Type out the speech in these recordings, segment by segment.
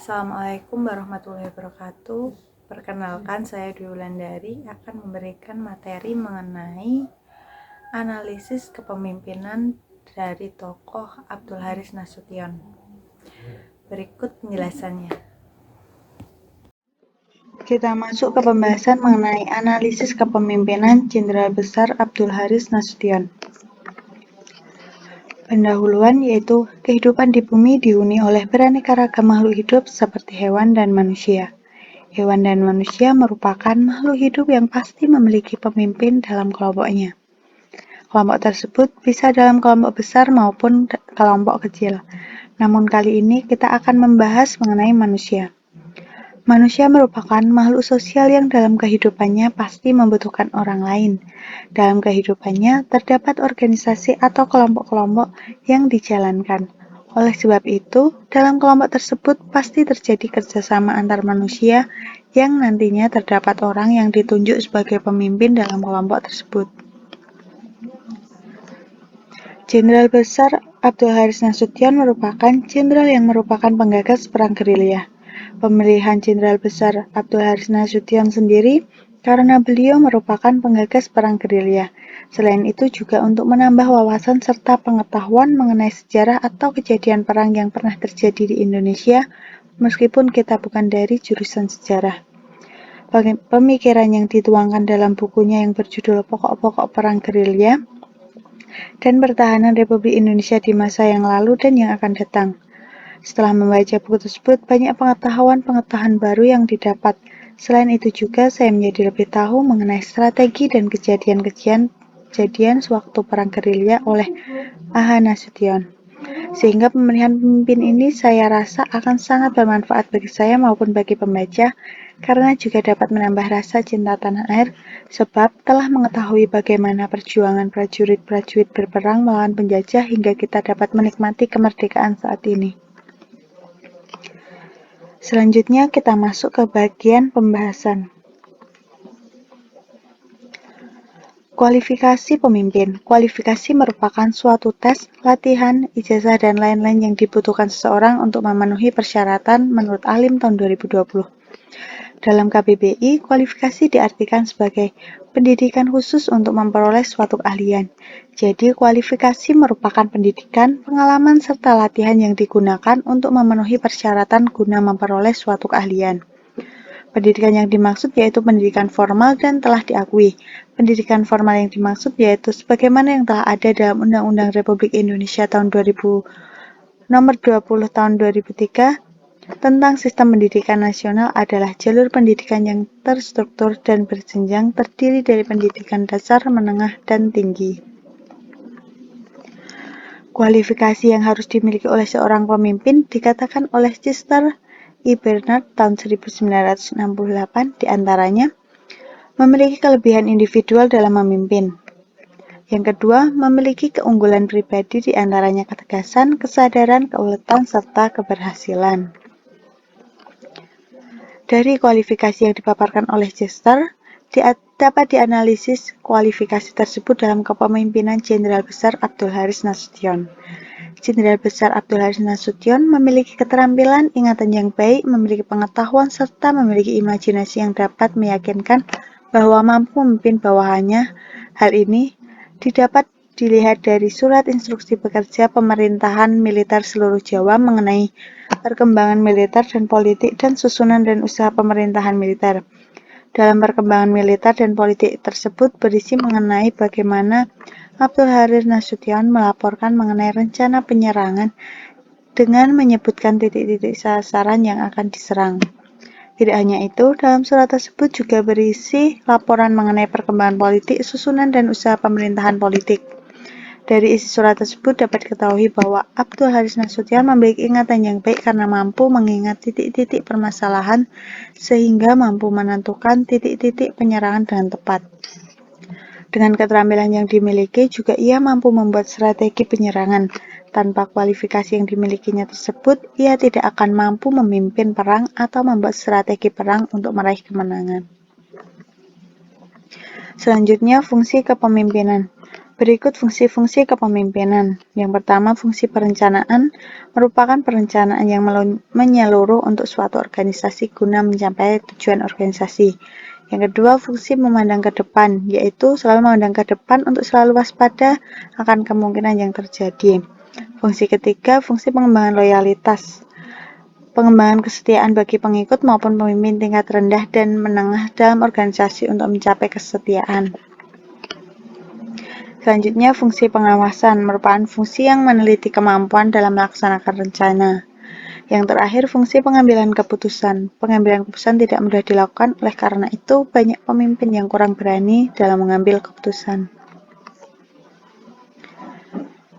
Assalamualaikum warahmatullahi wabarakatuh. Perkenalkan, saya Dwi Wulandari akan memberikan materi mengenai analisis kepemimpinan dari tokoh Abdul Haris Nasution. Berikut penjelasannya. Kita masuk ke pembahasan mengenai analisis kepemimpinan Jenderal Besar Abdul Haris Nasution. Pendahuluan yaitu kehidupan di bumi dihuni oleh beraneka ragam makhluk hidup seperti hewan dan manusia. Hewan dan manusia merupakan makhluk hidup yang pasti memiliki pemimpin dalam kelompoknya. Kelompok tersebut bisa dalam kelompok besar maupun kelompok kecil. Namun kali ini kita akan membahas mengenai manusia. Manusia merupakan makhluk sosial yang dalam kehidupannya pasti membutuhkan orang lain. Dalam kehidupannya terdapat organisasi atau kelompok-kelompok yang dijalankan. Oleh sebab itu, dalam kelompok tersebut pasti terjadi kerjasama antar manusia yang nantinya terdapat orang yang ditunjuk sebagai pemimpin dalam kelompok tersebut. Jenderal Besar Abdul Haris Nasution merupakan jenderal yang merupakan penggagas perang gerilya. Pemilihan Jenderal Besar Abdul Haris Nasution sendiri karena beliau merupakan penggagas perang gerilya. Selain itu juga untuk menambah wawasan serta pengetahuan mengenai sejarah atau kejadian perang yang pernah terjadi di Indonesia, meskipun kita bukan dari jurusan sejarah. Pemikiran yang dituangkan dalam bukunya yang berjudul Pokok-pokok Perang Gerilya dan Pertahanan Republik Indonesia di Masa yang Lalu dan yang akan datang. Setelah membaca buku tersebut, banyak pengetahuan baru yang didapat. Selain itu juga saya menjadi lebih tahu mengenai strategi dan kejadian sewaktu perang gerilya oleh A.H. Nasution. Sehingga pemilihan pemimpin ini saya rasa akan sangat bermanfaat bagi saya maupun bagi pembaca, karena juga dapat menambah rasa cinta tanah air, sebab telah mengetahui bagaimana perjuangan prajurit-prajurit berperang melawan penjajah hingga kita dapat menikmati kemerdekaan saat ini. Selanjutnya kita masuk ke bagian pembahasan. Kualifikasi pemimpin. Kualifikasi merupakan suatu tes, latihan, ijazah, dan lain-lain yang dibutuhkan seseorang untuk memenuhi persyaratan menurut Alim tahun 2020. Dalam KBBI, kualifikasi diartikan sebagai pendidikan khusus untuk memperoleh suatu keahlian. Jadi, kualifikasi merupakan pendidikan, pengalaman, serta latihan yang digunakan untuk memenuhi persyaratan guna memperoleh suatu keahlian. Pendidikan yang dimaksud yaitu pendidikan formal dan telah diakui. Pendidikan formal yang dimaksud yaitu sebagaimana yang telah ada dalam Undang-Undang Republik Indonesia tahun 2000 Nomor 20 tahun 2003 tentang Sistem Pendidikan Nasional adalah jalur pendidikan yang terstruktur dan berjenjang terdiri dari pendidikan dasar, menengah, dan tinggi. Kualifikasi yang harus dimiliki oleh seorang pemimpin dikatakan oleh Chester E. Bernard tahun 1968 diantaranya memiliki kelebihan individual dalam memimpin. Yang kedua, memiliki keunggulan pribadi diantaranya ketegasan, kesadaran, keuletan, serta keberhasilan. Dari kualifikasi yang dipaparkan oleh Chester, dapat dianalisis kualifikasi tersebut dalam kepemimpinan Jenderal Besar Abdul Haris Nasution. Jenderal Besar Abdul Haris Nasution memiliki keterampilan, ingatan yang baik, memiliki pengetahuan, serta memiliki imajinasi yang dapat meyakinkan bahwa mampu memimpin bawahannya. Hal ini didapat dilihat dari surat instruksi bekerja pemerintahan militer seluruh Jawa mengenai perkembangan militer dan politik dan susunan dan usaha pemerintahan militer. Dalam perkembangan militer dan politik tersebut berisi mengenai bagaimana Abdul Haris Nasution melaporkan mengenai rencana penyerangan dengan menyebutkan titik-titik sasaran yang akan diserang. Tidak hanya itu, dalam surat tersebut juga berisi laporan mengenai perkembangan politik, susunan, dan usaha pemerintahan politik. Dari isi surat tersebut dapat diketahui bahwa Abdul Haris Nasution memiliki ingatan yang baik karena mampu mengingat titik-titik permasalahan sehingga mampu menentukan titik-titik penyerangan dengan tepat. Dengan keterampilan yang dimiliki, juga ia mampu membuat strategi penyerangan. Tanpa kualifikasi yang dimilikinya tersebut, ia tidak akan mampu memimpin perang atau membuat strategi perang untuk meraih kemenangan. Selanjutnya, fungsi kepemimpinan. Berikut fungsi-fungsi kepemimpinan. Yang pertama, fungsi perencanaan merupakan perencanaan yang menyeluruh untuk suatu organisasi guna mencapai tujuan organisasi. Yang kedua, fungsi memandang ke depan, yaitu selalu memandang ke depan untuk selalu waspada akan kemungkinan yang terjadi. Fungsi ketiga, fungsi pengembangan loyalitas. Pengembangan kesetiaan bagi pengikut maupun pemimpin tingkat rendah dan menengah dalam organisasi untuk mencapai kesetiaan. Selanjutnya, fungsi pengawasan merupakan fungsi yang meneliti kemampuan dalam melaksanakan rencana. Yang terakhir, fungsi pengambilan keputusan. Pengambilan keputusan tidak mudah dilakukan, oleh karena itu banyak pemimpin yang kurang berani dalam mengambil keputusan.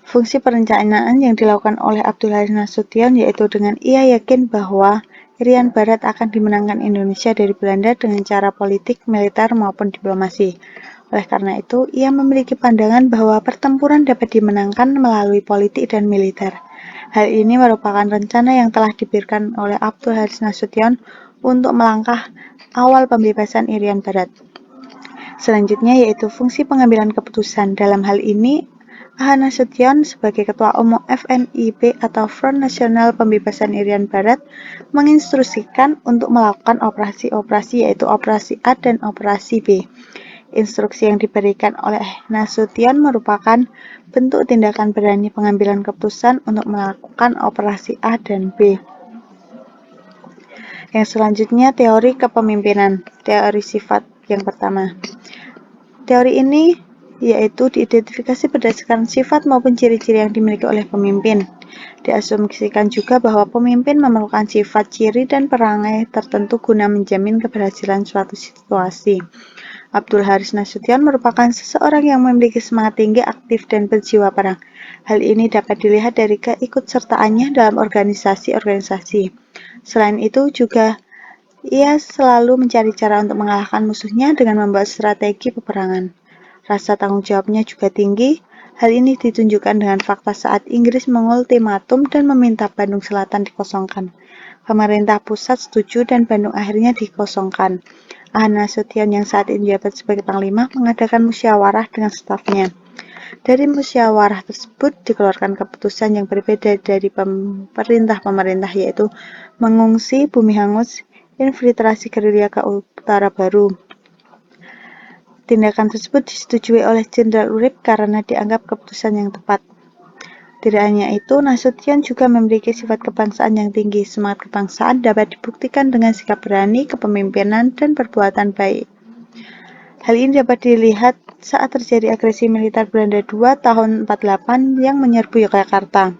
Fungsi perencanaan yang dilakukan oleh Abdul Haris Nasution yaitu dengan ia yakin bahwa Irian Barat akan dimenangkan Indonesia dari Belanda dengan cara politik, militer, maupun diplomasi. Oleh karena itu, ia memiliki pandangan bahwa pertempuran dapat dimenangkan melalui politik dan militer. Hal ini merupakan rencana yang telah diberikan oleh Abdul Haris Nasution untuk melangkah awal pembebasan Irian Barat. Selanjutnya yaitu fungsi pengambilan keputusan. Dalam hal ini, A.H. Nasution sebagai Ketua Umum FNIB atau Front Nasional Pembebasan Irian Barat menginstruksikan untuk melakukan operasi-operasi yaitu Operasi A dan Operasi B. Instruksi yang diberikan oleh Nasution merupakan bentuk tindakan berani pengambilan keputusan untuk melakukan operasi A dan B. Yang selanjutnya, teori kepemimpinan, teori sifat yang pertama. Teori ini yaitu diidentifikasi berdasarkan sifat maupun ciri-ciri yang dimiliki oleh pemimpin. Diasumsikan juga bahwa pemimpin memerlukan sifat, ciri, dan perangai tertentu guna menjamin keberhasilan suatu situasi. Abdul Haris Nasution merupakan seseorang yang memiliki semangat tinggi, aktif, dan berjiwa perang. Hal ini dapat dilihat dari keikutsertaannya dalam organisasi-organisasi. Selain itu juga ia selalu mencari cara untuk mengalahkan musuhnya dengan membuat strategi peperangan. Rasa tanggung jawabnya juga tinggi. Hal ini ditunjukkan dengan fakta saat Inggris mengultimatum dan meminta Bandung Selatan dikosongkan. Pemerintah pusat setuju dan Bandung akhirnya dikosongkan. A.H. Nasution yang saat ini menjabat sebagai Panglima mengadakan musyawarah dengan stafnya. Dari musyawarah tersebut dikeluarkan keputusan yang berbeda dari pemerintah yaitu mengungsi Bumi Hangus, infiltrasi gerilya ke Utara Baru. Tindakan tersebut disetujui oleh Jenderal Urip karena dianggap keputusan yang tepat. Tidak hanya itu, Nasution juga memiliki sifat kebangsaan yang tinggi. Semangat kebangsaan dapat dibuktikan dengan sikap berani, kepemimpinan, dan perbuatan baik. Hal ini dapat dilihat saat terjadi agresi militer Belanda II tahun 48 yang menyerbu Yogyakarta.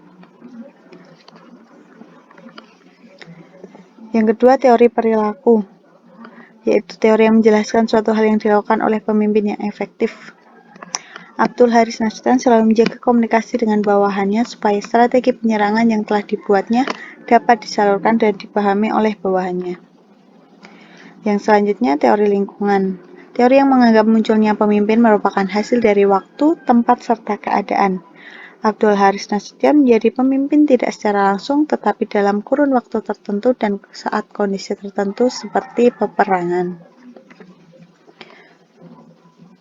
Yang kedua, teori perilaku, yaitu teori yang menjelaskan suatu hal yang dilakukan oleh pemimpin yang efektif. Abdul Haris Nasution selalu menjaga komunikasi dengan bawahannya supaya strategi penyerangan yang telah dibuatnya dapat disalurkan dan dipahami oleh bawahannya. Yang selanjutnya, teori lingkungan. Teori yang menganggap munculnya pemimpin merupakan hasil dari waktu, tempat, serta keadaan. Abdul Haris Nasution menjadi pemimpin tidak secara langsung tetapi dalam kurun waktu tertentu dan saat kondisi tertentu seperti peperangan.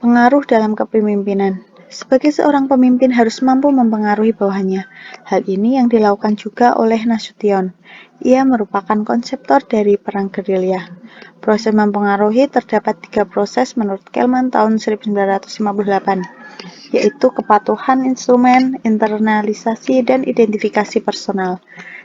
Pengaruh dalam kepemimpinan. Sebagai seorang pemimpin harus mampu mempengaruhi bawahannya. Hal ini yang dilakukan juga oleh Nasution. Ia merupakan konseptor dari perang gerilya. Proses mempengaruhi terdapat 3 proses menurut Kelman tahun 1958, yaitu kepatuhan instrumen, internalisasi, dan identifikasi personal.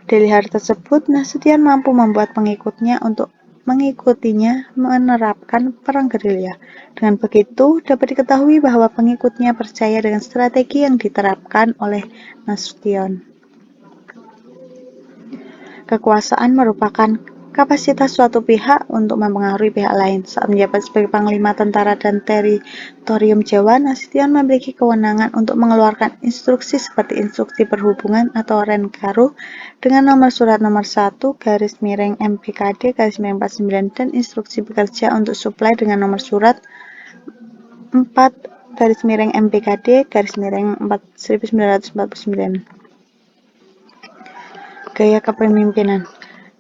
Dari hal tersebut, Nasution mampu membuat pengikutnya untuk mengikutinya menerapkan perang gerilya. Dengan begitu, dapat diketahui bahwa pengikutnya percaya dengan strategi yang diterapkan oleh Nasution. Kekuasaan merupakan kapasitas suatu pihak untuk mempengaruhi pihak lain. Saat menjabat sebagai Panglima Tentara dan Teritorium Jawa, Nasution memiliki kewenangan untuk mengeluarkan instruksi seperti Instruksi Perhubungan atau Renkaru dengan nomor surat nomor 1/MPKD/49 dan Instruksi Bekerja untuk Suplai dengan nomor surat 4/MPKD/1949. Gaya kepemimpinan.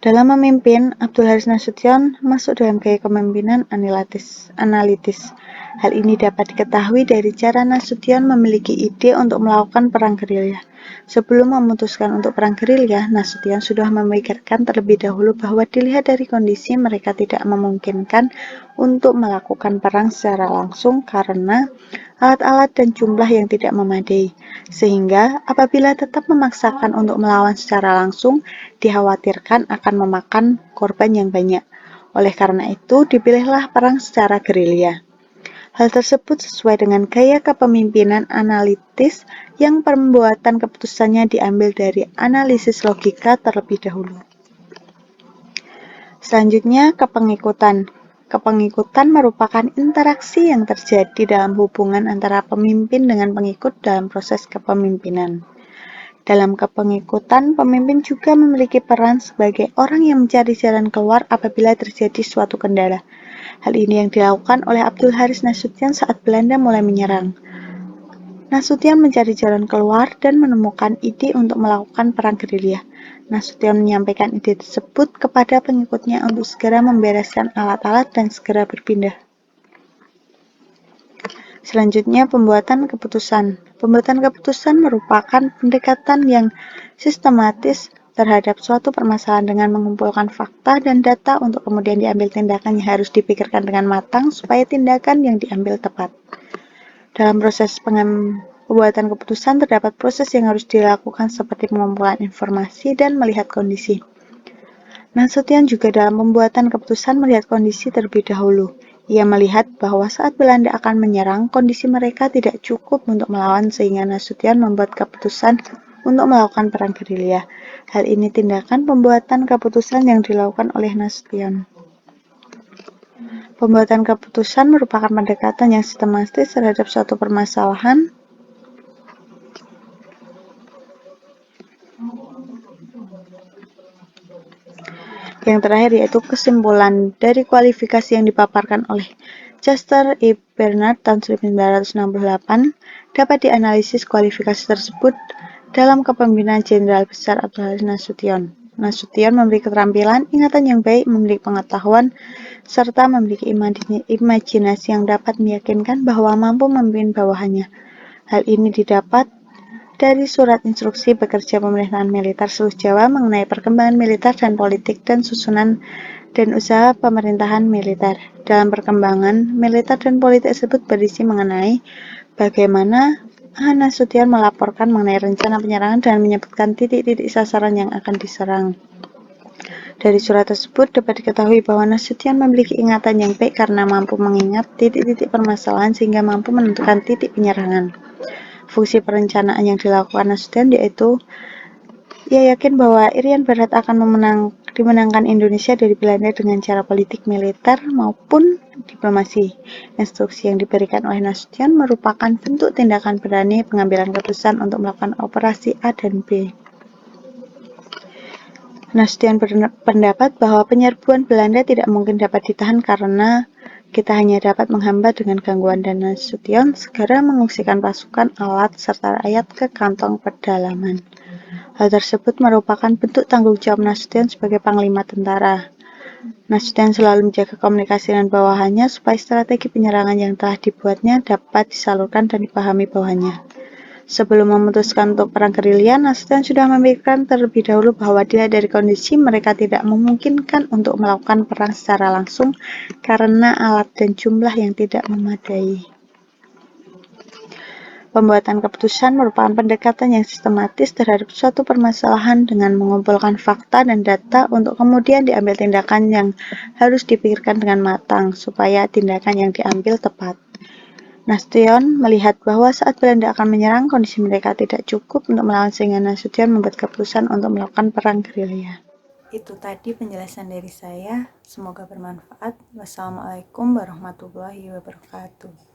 Dalam memimpin, Abdul Haris Nasution masuk dalam gaya kepemimpinan analitis. Hal ini dapat diketahui dari cara Nasution memiliki ide untuk melakukan perang gerilya. Sebelum memutuskan untuk perang gerilya, Nasution sudah memikirkan terlebih dahulu bahwa dilihat dari kondisi mereka tidak memungkinkan untuk melakukan perang secara langsung karena alat-alat dan jumlah yang tidak memadai, sehingga apabila tetap memaksakan untuk melawan secara langsung, dikhawatirkan akan memakan korban yang banyak. Oleh karena itu, dipilihlah perang secara gerilya. Hal tersebut sesuai dengan gaya kepemimpinan analitis yang pembuatan keputusannya diambil dari analisis logika terlebih dahulu. Selanjutnya, kepengikutan. Kepengikutan merupakan interaksi yang terjadi dalam hubungan antara pemimpin dengan pengikut dalam proses kepemimpinan. Dalam kepengikutan, pemimpin juga memiliki peran sebagai orang yang mencari jalan keluar apabila terjadi suatu kendala. Hal ini yang dilakukan oleh Abdul Haris Nasution saat Belanda mulai menyerang. Nasution mencari jalan keluar dan menemukan ide untuk melakukan perang gerilya. Nasution menyampaikan ide tersebut kepada pengikutnya untuk segera membereskan alat-alat dan segera berpindah. Selanjutnya, pembuatan keputusan. Pembuatan keputusan merupakan pendekatan yang sistematis terhadap suatu permasalahan dengan mengumpulkan fakta dan data untuk kemudian diambil tindakan yang harus dipikirkan dengan matang supaya tindakan yang diambil tepat. Dalam proses pembuatan keputusan terdapat proses yang harus dilakukan seperti pengumpulan informasi dan melihat kondisi. Nasution juga dalam pembuatan keputusan melihat kondisi terlebih dahulu. Ia melihat bahwa saat Belanda akan menyerang, kondisi mereka tidak cukup untuk melawan sehingga Nasution membuat keputusan untuk melakukan perang gerilya. Hal ini tindakan pembuatan keputusan yang dilakukan oleh Nasution. Pembuatan keputusan merupakan pendekatan yang sistematis terhadap suatu permasalahan yang terakhir yaitu kesimpulan dari kualifikasi yang dipaparkan oleh Chester E. Bernard tahun 1968 dapat dianalisis kualifikasi tersebut dalam kepemimpinan Jenderal Besar Abdul Haris Nasution. Nasution memiliki keterampilan, ingatan yang baik, memiliki pengetahuan, serta memiliki imajinasi yang dapat meyakinkan bahwa mampu memimpin bawahannya. Hal ini didapat dari surat instruksi bekerja pemerintahan militer seluruh Jawa mengenai perkembangan militer dan politik dan susunan dan usaha pemerintahan militer. Dalam perkembangan militer dan politik tersebut berisi mengenai bagaimana Nasution melaporkan mengenai rencana penyerangan dan menyebutkan titik-titik sasaran yang akan diserang. Dari surat tersebut dapat diketahui bahwa Nasution memiliki ingatan yang baik karena mampu mengingat titik-titik permasalahan sehingga mampu menentukan titik penyerangan. Fungsi perencanaan yang dilakukan Nasution yaitu ia yakin bahwa Irian Barat akan dimenangkan Indonesia dari Belanda dengan cara politik, militer, maupun diplomasi. Instruksi yang diberikan oleh Nasution merupakan bentuk tindakan berani pengambilan keputusan untuk melakukan operasi A dan B. Nasution berpendapat bahwa penyerbuan Belanda tidak mungkin dapat ditahan karena kita hanya dapat menghambat dengan gangguan dan Nasution segera mengungsikan pasukan, alat, serta rakyat ke kantong pedalaman. Hal tersebut merupakan bentuk tanggung jawab Nasution sebagai panglima tentara. Nasution selalu menjaga komunikasi dengan bawahannya supaya strategi penyerangan yang telah dibuatnya dapat disalurkan dan dipahami bawahannya. Sebelum memutuskan untuk perang gerilya, Nasution sudah memikirkan terlebih dahulu bahwa dilihat dari kondisi mereka tidak memungkinkan untuk melakukan perang secara langsung karena alat dan jumlah yang tidak memadai. Pembuatan keputusan merupakan pendekatan yang sistematis terhadap suatu permasalahan dengan mengumpulkan fakta dan data untuk kemudian diambil tindakan yang harus dipikirkan dengan matang supaya tindakan yang diambil tepat. Nasution melihat bahwa saat Belanda akan menyerang, kondisi mereka tidak cukup untuk melawan sehingga Nasution membuat keputusan untuk melakukan perang gerilya. Itu tadi penjelasan dari saya, semoga bermanfaat. Wassalamualaikum warahmatullahi wabarakatuh.